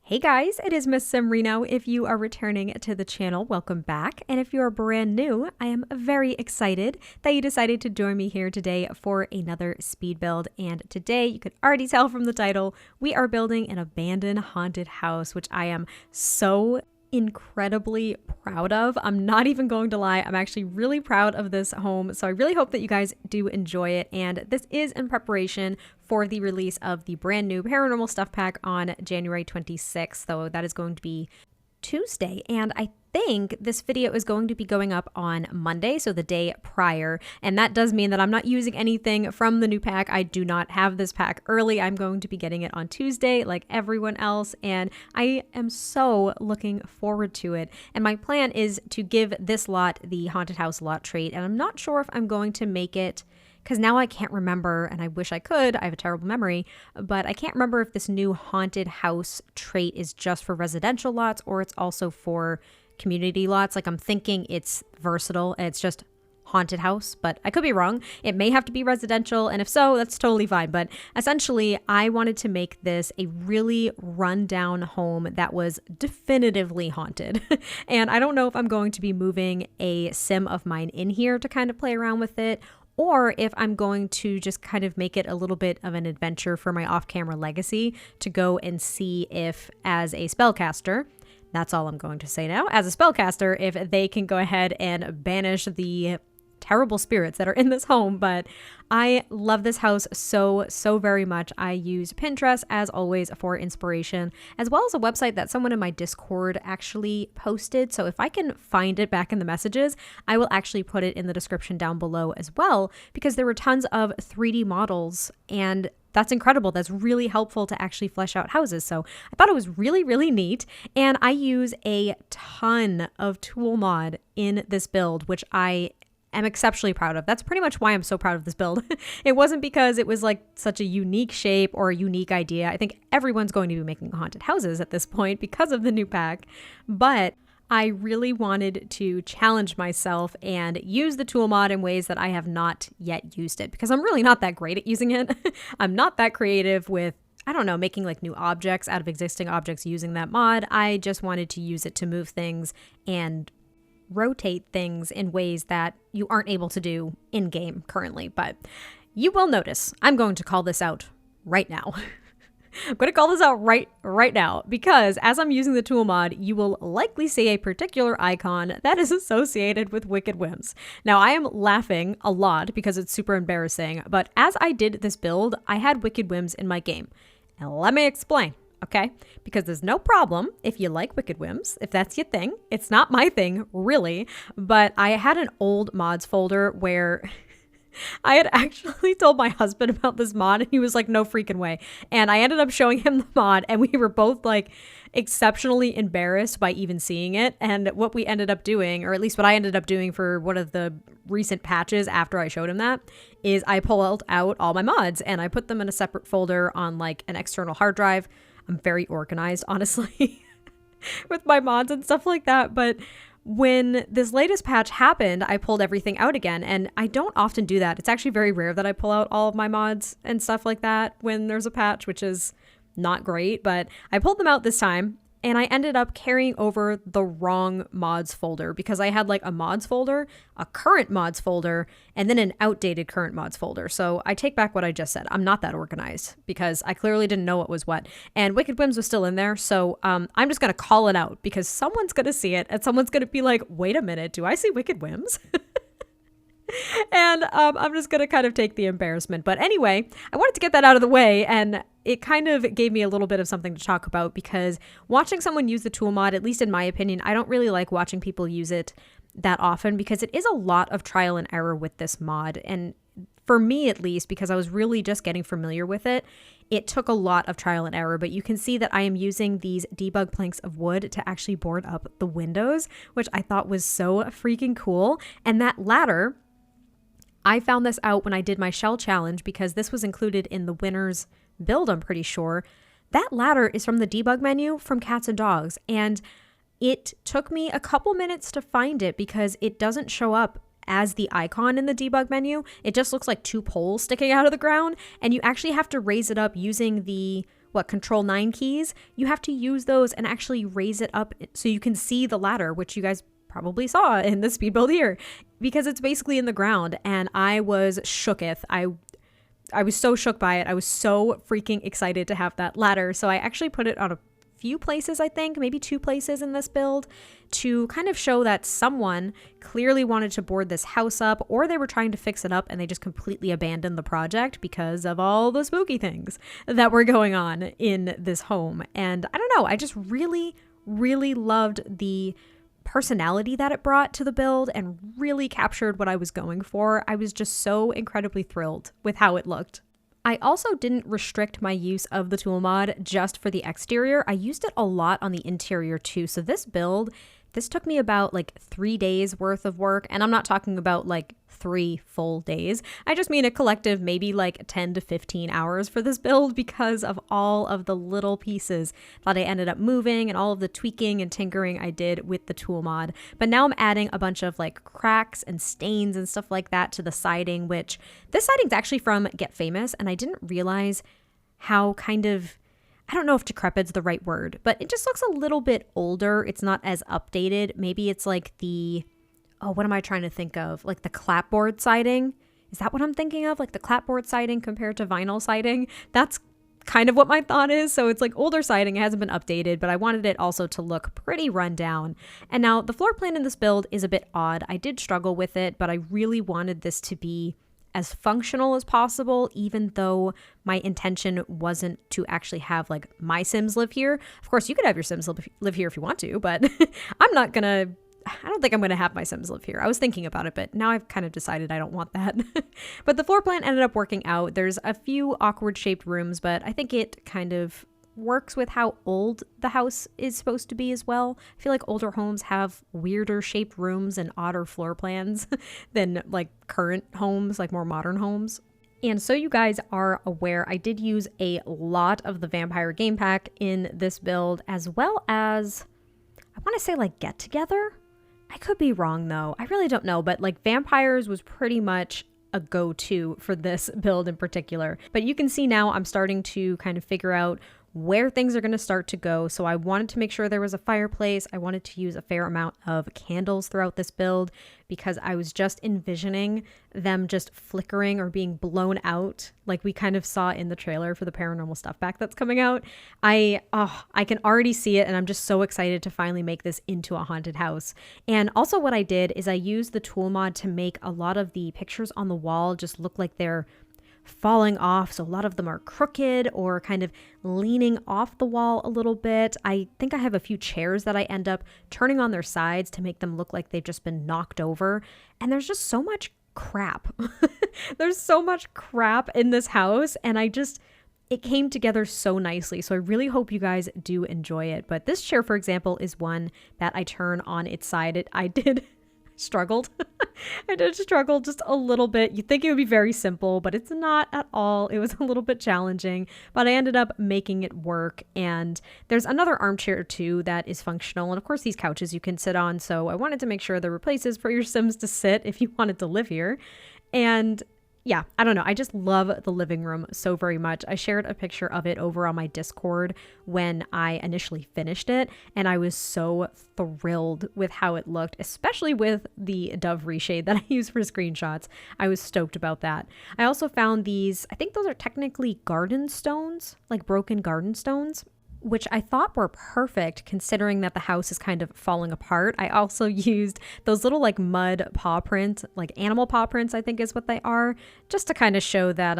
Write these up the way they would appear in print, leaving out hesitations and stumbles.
Hey guys, it is MissSimReno. If you are returning to the channel, welcome back. And if you are brand new, I am very excited that you decided to join me here today for another speed build. And today, you could already tell from the title, we are building an abandoned haunted house, which I am so incredibly proud of. I'm not even going to lie. I'm actually really proud of this home. So I really hope that you guys do enjoy it. And this is in preparation for the release of the brand new Paranormal Stuff Pack on January 26th. So that is going to be Tuesday. And I think this video is going to be going up on Monday, so the day prior. And that does mean that I'm not using anything from the new pack. I do not have this pack early. I'm going to be getting it on Tuesday like everyone else. And I am so looking forward to it. And my plan is to give this lot the haunted house lot trait. And I'm not sure if I'm going to make it, because now I can't remember, and I wish I could, I have a terrible memory, but I can't remember if this new haunted house trait is just for residential lots or it's also for community lots. Like, I'm thinking it's versatile and it's just haunted house, but I could be wrong. It may have to be residential, and if so, that's totally fine. But essentially, I wanted to make this a really rundown home that was definitively haunted. And I don't know if I'm going to be moving a sim of mine in here to kind of play around with it, or if I'm going to just kind of make it a little bit of an adventure for my off-camera legacy to go and see if, as a spellcaster, that's all I'm going to say now, as a spellcaster, if they can go ahead and banish the terrible spirits that are in this home. But I love this house so very much. I use Pinterest as always for inspiration, as well as a website that someone in my Discord actually posted. So if I can find it back in the messages, I will actually put it in the description down below as well, because there were tons of 3D models, and that's incredible. That's really helpful to actually flesh out houses. So I thought it was really neat. And I use a ton of tool mod in this build, which I am exceptionally proud of. That's pretty much why I'm so proud of this build. It wasn't because it was like such a unique shape or a unique idea. I think everyone's going to be making haunted houses at this point because of the new pack, but I really wanted to challenge myself and use the tool mod in ways that I have not yet used it, because I'm really not that great at using it. I'm not that creative with, I don't know, making like new objects out of existing objects using that mod. I just wanted to use it to move things and rotate things in ways that you aren't able to do in game currently. But you will notice I'm going to call this out right now. I'm going to call this out right now, because as I'm using the tool mod, you will likely see a particular icon that is associated with Wicked Whims. Now, I am laughing a lot because it's super embarrassing, but as I did this build, I had Wicked Whims in my game. And let me explain. Okay, because there's no problem if you like Wicked Whims, if that's your thing. It's not my thing, really, but I had an old mods folder where I had actually told my husband about this mod, and he was like, no freaking way. And I ended up showing him the mod, and we were both like exceptionally embarrassed by even seeing it. And what we ended up doing, or at least what I ended up doing for one of the recent patches after I showed him that, is I pulled out all my mods and I put them in a separate folder on like an external hard drive. I'm very organized, honestly, with my mods and stuff like that. But when this latest patch happened, I pulled everything out again. And I don't often do that. It's actually very rare that I pull out all of my mods and stuff like that when there's a patch, which is not great. But I pulled them out this time. And I ended up carrying over the wrong mods folder, because I had like a mods folder, a current mods folder, and then an outdated current mods folder. So I take back what I just said. I'm not that organized, because I clearly didn't know what was what. And Wicked Whims was still in there. So I'm just going to call it out, because someone's going to see it and someone's going to be like, wait a minute, do I see Wicked Whims? And I'm just going to kind of take the embarrassment. But anyway, I wanted to get that out of the way, and it kind of gave me a little bit of something to talk about, because watching someone use the tool mod, at least in my opinion, I don't really like watching people use it that often, because it is a lot of trial and error with this mod. And for me, at least, because I was really just getting familiar with it, it took a lot of trial and error. But you can see that I am using these debug planks of wood to actually board up the windows, which I thought was so freaking cool. And that ladder, I found this out when I did my shell challenge, because this was included in the winner's build, I'm pretty sure. That ladder is from the debug menu from Cats and Dogs, and it took me a couple minutes to find it because it doesn't show up as the icon in the debug menu. It just looks like two poles sticking out of the ground, and you actually have to raise it up using the Control 9 keys. You have to use those and actually raise it up so you can see the ladder, which you guys probably saw in the speed build here, because it's basically in the ground. And I was shooketh. I was so shook by it. I was so freaking excited to have that ladder. So I actually put it on a few places, I think, maybe 2 places in this build, to kind of show that someone clearly wanted to board this house up, or they were trying to fix it up and they just completely abandoned the project because of all the spooky things that were going on in this home. And I don't know, I just really, really loved the personality that it brought to the build and really captured what I was going for. I was just so incredibly thrilled with how it looked. I also didn't restrict my use of the tool mod just for the exterior. I used it a lot on the interior too. So this build, this took me about like 3 days worth of work. And I'm not talking about like 3 full days. I just mean a collective maybe like 10 to 15 hours for this build because of all of the little pieces that I ended up moving and all of the tweaking and tinkering I did with the tool mod. But now I'm adding a bunch of like cracks and stains and stuff like that to the siding, which this siding's actually from Get Famous, and I didn't realize how kind of, I don't know if decrepit's the right word, but it just looks a little bit older. It's not as updated. Maybe it's like the, oh, what am I trying to think of? Like the clapboard siding? Is that what I'm thinking of? Like the clapboard siding compared to vinyl siding? That's kind of what my thought is. So it's like older siding. It hasn't been updated, but I wanted it also to look pretty run down. And now the floor plan in this build is a bit odd. I did struggle with it, but I really wanted this to be as functional as possible, even though my intention wasn't to actually have like my Sims live here. Of course, you could have your Sims live here if you want to, but I don't think I'm going to have my Sims live here. I was thinking about it, but now I've kind of decided I don't want that. But the floor plan ended up working out. There's a few awkward shaped rooms, but I think it kind of works with how old the house is supposed to be as well. I feel like older homes have weirder shaped rooms and odder floor plans than like current homes, like more modern homes. And so you guys are aware, I did use a lot of the Vampire game pack in this build, as well as, I want to say like Get Together. I could be wrong though. I really don't know, but like Vampires was pretty much a go-to for this build in particular. But you can see now I'm starting to kind of figure out where things are going to start to go. So I wanted to make sure there was a fireplace. I wanted to use a fair amount of candles throughout this build because I was just envisioning them just flickering or being blown out like we kind of saw in the trailer for the Paranormal Stuff Pack that's coming out. I can already see it, and I'm just so excited to finally make this into a haunted house. And also what I did is I used the tool mod to make a lot of the pictures on the wall just look like they're falling off. So a lot of them are crooked or kind of leaning off the wall a little bit. I think I have a few chairs that I end up turning on their sides to make them look like they've just been knocked over. And there's just so much crap. There's so much crap in this house, and it came together so nicely. So I really hope you guys do enjoy it. But this chair, for example, is one that I turn on its side. I did struggled. I did struggle just a little bit. You'd think it would be very simple, but it's not at all. It was a little bit challenging, but I ended up making it work. And there's another armchair too that is functional. And of course, these couches you can sit on. So I wanted to make sure there were places for your Sims to sit if you wanted to live here. And yeah, I don't know. I just love the living room so very much. I shared a picture of it over on my Discord when I initially finished it, and I was so thrilled with how it looked, especially with the Dove reshade that I use for screenshots. I was stoked about that. I also found these, I think those are technically garden stones, like broken garden stones, which I thought were perfect considering that the house is kind of falling apart. I also used those little like mud paw prints, like animal paw prints, I think is what they are, just to kind of show that,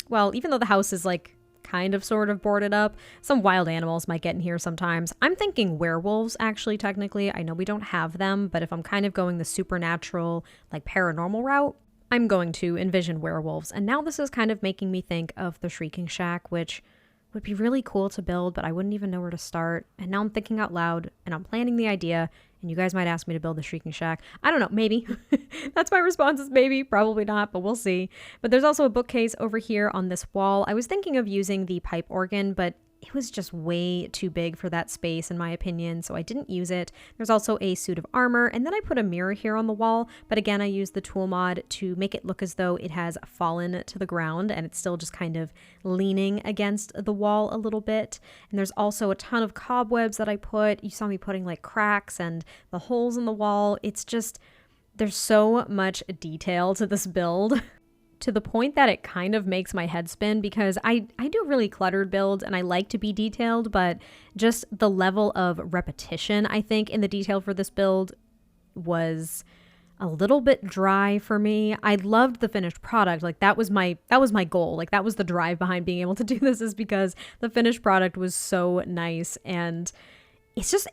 well, even though the house is like kind of sort of boarded up, some wild animals might get in here sometimes. I'm thinking werewolves, actually, technically. I know we don't have them, but if I'm kind of going the supernatural, like paranormal route, I'm going to envision werewolves. And now this is kind of making me think of the Shrieking Shack, which would be really cool to build, but I wouldn't even know where to start. And now I'm thinking out loud and I'm planning the idea, and you guys might ask me to build the Shrieking Shack. I don't know, maybe. That's my response, is maybe, probably not, but we'll see. But there's also a bookcase over here on this wall. I was thinking of using the pipe organ, but it was just way too big for that space in my opinion, so I didn't use it. There's also a suit of armor, and then I put a mirror here on the wall, but again, I used the tool mod to make it look as though it has fallen to the ground and it's still just kind of leaning against the wall a little bit. And there's also a ton of cobwebs that I put. You saw me putting like cracks and the holes in the wall. It's just, there's so much detail to this build. To the point that it kind of makes my head spin, because I do really cluttered builds and I like to be detailed, but just the level of repetition, I think, in the detail for this build was a little bit dry for me. I loved the finished product. Like that was my goal. Like that was the drive behind being able to do this, is because the finished product was so nice. And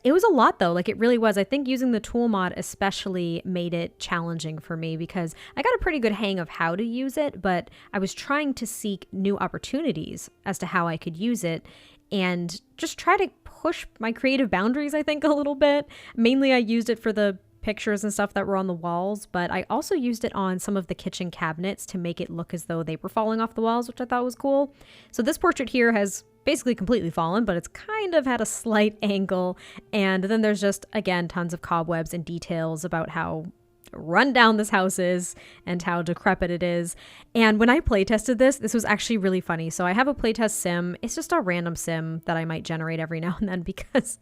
it was a lot though. Like it really was. I think using the tool mod especially made it challenging for me, because I got a pretty good hang of how to use it, but I was trying to seek new opportunities as to how I could use it and just try to push my creative boundaries, I think, a little bit. Mainly I used it for the pictures and stuff that were on the walls, but I also used it on some of the kitchen cabinets to make it look as though they were falling off the walls, which I thought was cool. So this portrait here has basically completely fallen, but it's kind of had a slight angle. And then there's just, again, tons of cobwebs and details about how run down this house is and how decrepit it is. And when I playtested this was actually really funny. So I have a playtest sim. It's just a random sim that I might generate every now and then, because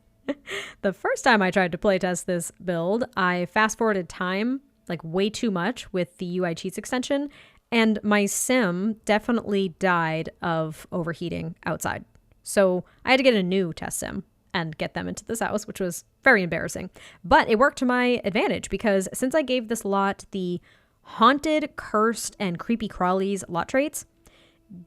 the first time I tried to playtest this build, I fast forwarded time like way too much with the UI cheats extension, and my sim definitely died of overheating outside. So I had to get a new test sim and get them into this house, which was very embarrassing. But it worked to my advantage, because since I gave this lot the haunted, cursed, and creepy crawlies lot traits,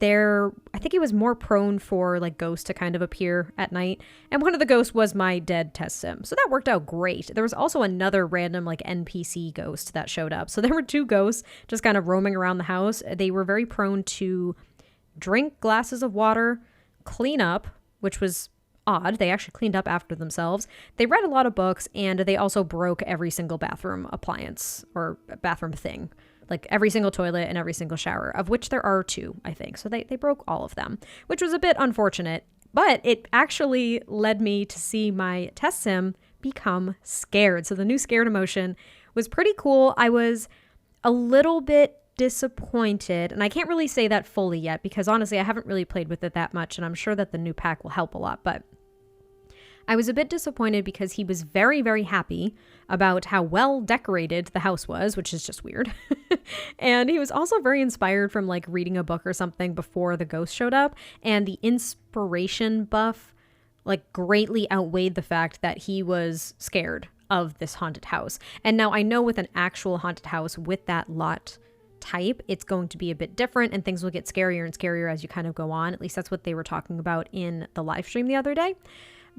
I think it was more prone for like ghosts to kind of appear at night. And one of the ghosts was my dead test sim. So that worked out great. There was also another random like NPC ghost that showed up. So there were two ghosts just kind of roaming around the house. They were very prone to drink glasses of water, clean up, which was odd. They actually cleaned up after themselves. They read a lot of books, and they also broke every single bathroom appliance or bathroom thing. Like every single toilet and every single shower, of which there are 2, I think. So they broke all of them, which was a bit unfortunate, but it actually led me to see my test sim become scared. So the new scared emotion was pretty cool. I was a little bit disappointed, and I can't really say that fully yet, because honestly, I haven't really played with it that much, and I'm sure that the new pack will help a lot, but I was a bit disappointed because he was very, very happy about how well decorated the house was, which is just weird. And he was also very inspired from like reading a book or something before the ghost showed up. And the inspiration buff like greatly outweighed the fact that he was scared of this haunted house. And now I know with an actual haunted house with that lot type, it's going to be a bit different and things will get scarier and scarier as you kind of go on. At least that's what they were talking about in the live stream the other day.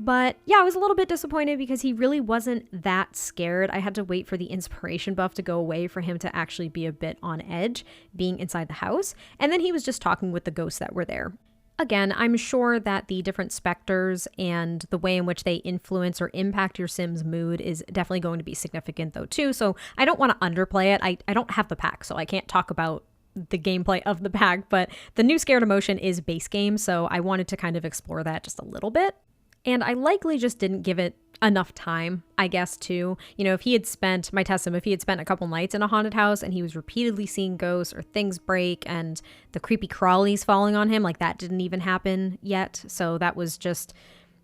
But yeah, I was a little bit disappointed because he really wasn't that scared. I had to wait for the inspiration buff to go away for him to actually be a bit on edge being inside the house. And then he was just talking with the ghosts that were there. Again, I'm sure that the different specters and the way in which they influence or impact your sim's mood is definitely going to be significant though too. So I don't want to underplay it. I don't have the pack, so I can't talk about the gameplay of the pack, but the new scared emotion is base game. So I wanted to kind of explore that just a little bit. And I likely just didn't give it enough time, I guess, too. You know, if he had spent a couple nights in a haunted house and he was repeatedly seeing ghosts or things break and the creepy crawlies falling on him, like that didn't even happen yet. So that was just,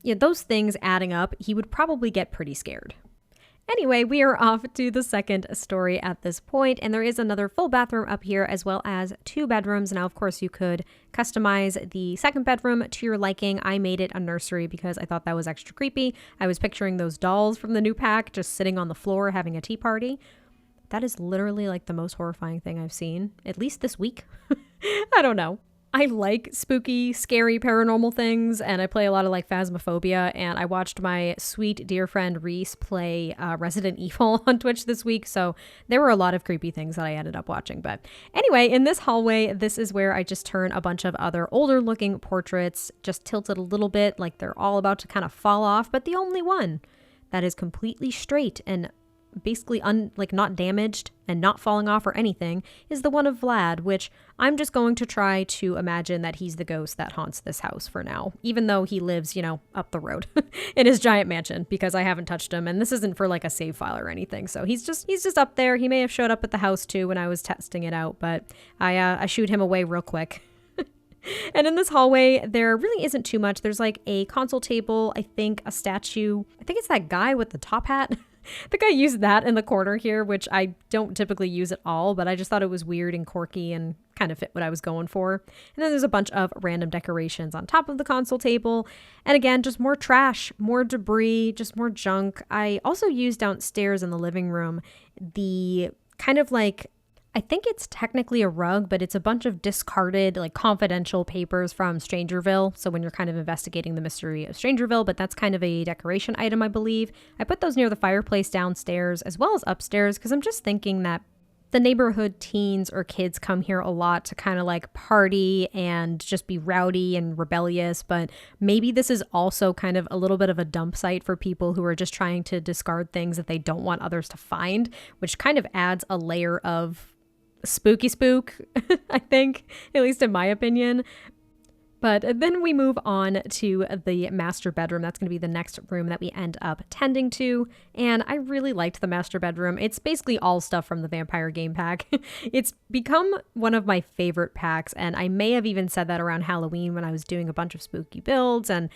those things adding up, he would probably get pretty scared. Anyway, we are off to the second story at this point, and there is another full bathroom up here as well as 2 bedrooms. Now, of course, you could customize the second bedroom to your liking. I made it a nursery because I thought that was extra creepy. I was picturing those dolls from the new pack just sitting on the floor having a tea party. That is literally like the most horrifying thing I've seen, at least this week. I don't know. I like spooky, scary, paranormal things, and I play a lot of like Phasmophobia, and I watched my sweet dear friend Reese play Resident Evil on Twitch this week, so there were a lot of creepy things that I ended up watching. But anyway, in this hallway, this is where I just turn a bunch of other older looking portraits, just tilted a little bit, like they're all about to kind of fall off, but the only one that is completely straight and basically not damaged and not falling off or anything, is the one of Vlad, which I'm just going to try to imagine that he's the ghost that haunts this house for now, even though he lives, up the road in his giant mansion, because I haven't touched him, and this isn't for like a save file or anything. So he's just up there. He may have showed up at the house too when I was testing it out, but I shooed him away real quick. And in this hallway, there really isn't too much. There's like a console table, I think a statue. I think it's that guy with the top hat. I think I used that in the corner here, which I don't typically use at all, but I just thought it was weird and quirky and kind of fit what I was going for. And then there's a bunch of random decorations on top of the console table. And again, just more trash, more debris, just more junk. I also used downstairs in the living room the kind of like, I think it's technically a rug, but it's a bunch of discarded, like confidential papers from Strangerville. So when you're kind of investigating the mystery of Strangerville, but that's kind of a decoration item, I believe. I put those near the fireplace downstairs as well as upstairs because I'm just thinking that the neighborhood teens or kids come here a lot to kind of like party and just be rowdy and rebellious. But maybe this is also kind of a little bit of a dump site for people who are just trying to discard things that they don't want others to find, which kind of adds a layer of spooky spook, I think, at least in my opinion. But then we move on to the master bedroom. That's going to be the next room that we end up tending to. And I really liked the master bedroom. It's basically all stuff from the Vampire game pack. It's become one of my favorite packs. And I may have even said that around Halloween when I was doing a bunch of spooky builds and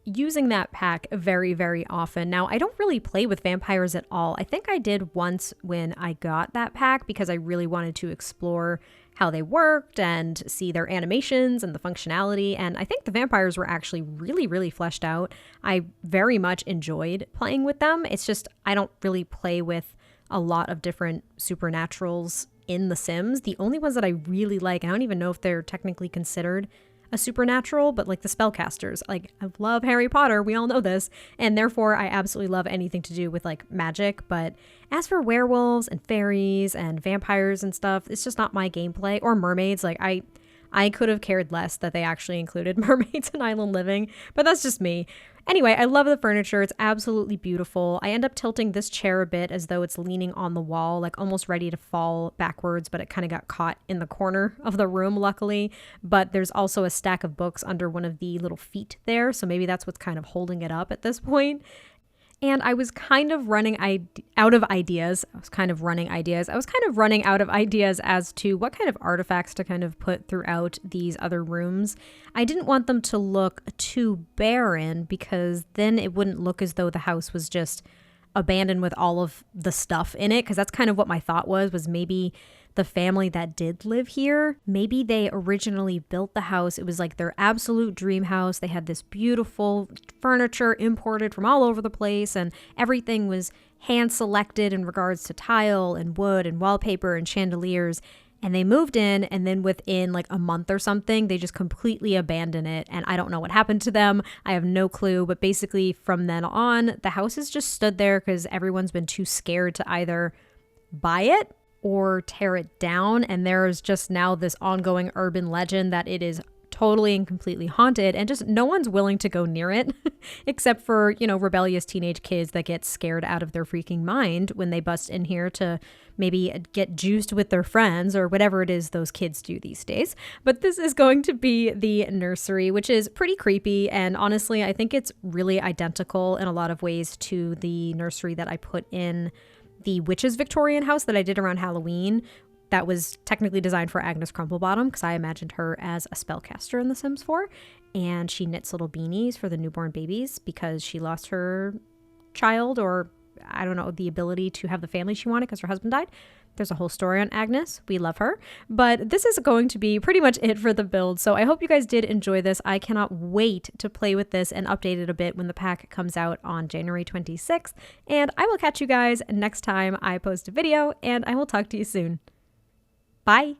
using that pack very, very often. Now, I don't really play with vampires at all. I think I did once when I got that pack because I really wanted to explore how they worked and see their animations and the functionality. And I think the vampires were actually really, really fleshed out. I very much enjoyed playing with them. It's just I don't really play with a lot of different supernaturals in The Sims. The only ones that I really like, and I don't even know if they're technically considered a supernatural, but like the spellcasters. Like, I love Harry Potter, we all know this, and therefore I absolutely love anything to do with like magic. But as for werewolves and fairies and vampires and stuff, it's just not my gameplay. Or mermaids. Like I could have cared less that they actually included mermaids in Island Living, but that's just me. Anyway, I love the furniture. It's absolutely beautiful. I end up tilting this chair a bit as though it's leaning on the wall, like almost ready to fall backwards, but it kind of got caught in the corner of the room, luckily. But there's also a stack of books under one of the little feet there, so maybe that's what's kind of holding it up at this point. And I was kind of running out of ideas. I was kind of running out of ideas as to what kind of artifacts to kind of put throughout these other rooms. I didn't want them to look too barren because then it wouldn't look as though the house was just abandoned with all of the stuff in it, because that's kind of what my thought was maybe the family that did live here, maybe they originally built the house. It was like their absolute dream house. They had this beautiful furniture imported from all over the place, and everything was hand selected in regards to tile and wood and wallpaper and chandeliers. And they moved in, and then within like a month or something, they just completely abandoned it. And I don't know what happened to them. I have no clue. But basically from then on, the house has just stood there because everyone's been too scared to either buy it or tear it down. And there is just now this ongoing urban legend that it is totally and completely haunted, and just no one's willing to go near it except for, rebellious teenage kids that get scared out of their freaking mind when they bust in here to maybe get juiced with their friends or whatever it is those kids do these days. But this is going to be the nursery, which is pretty creepy. And honestly, I think it's really identical in a lot of ways to the nursery that I put in the Witch's Victorian house that I did around Halloween. That was technically designed for Agnes Crumplebottom because I imagined her as a spellcaster in The Sims 4. And she knits little beanies for the newborn babies because she lost her child, or I don't know, the ability to have the family she wanted because her husband died. There's a whole story on Agnes. We love her. But this is going to be pretty much it for the build. So I hope you guys did enjoy this. I cannot wait to play with this and update it a bit when the pack comes out on January 26th. And I will catch you guys next time I post a video, and I will talk to you soon. Bye.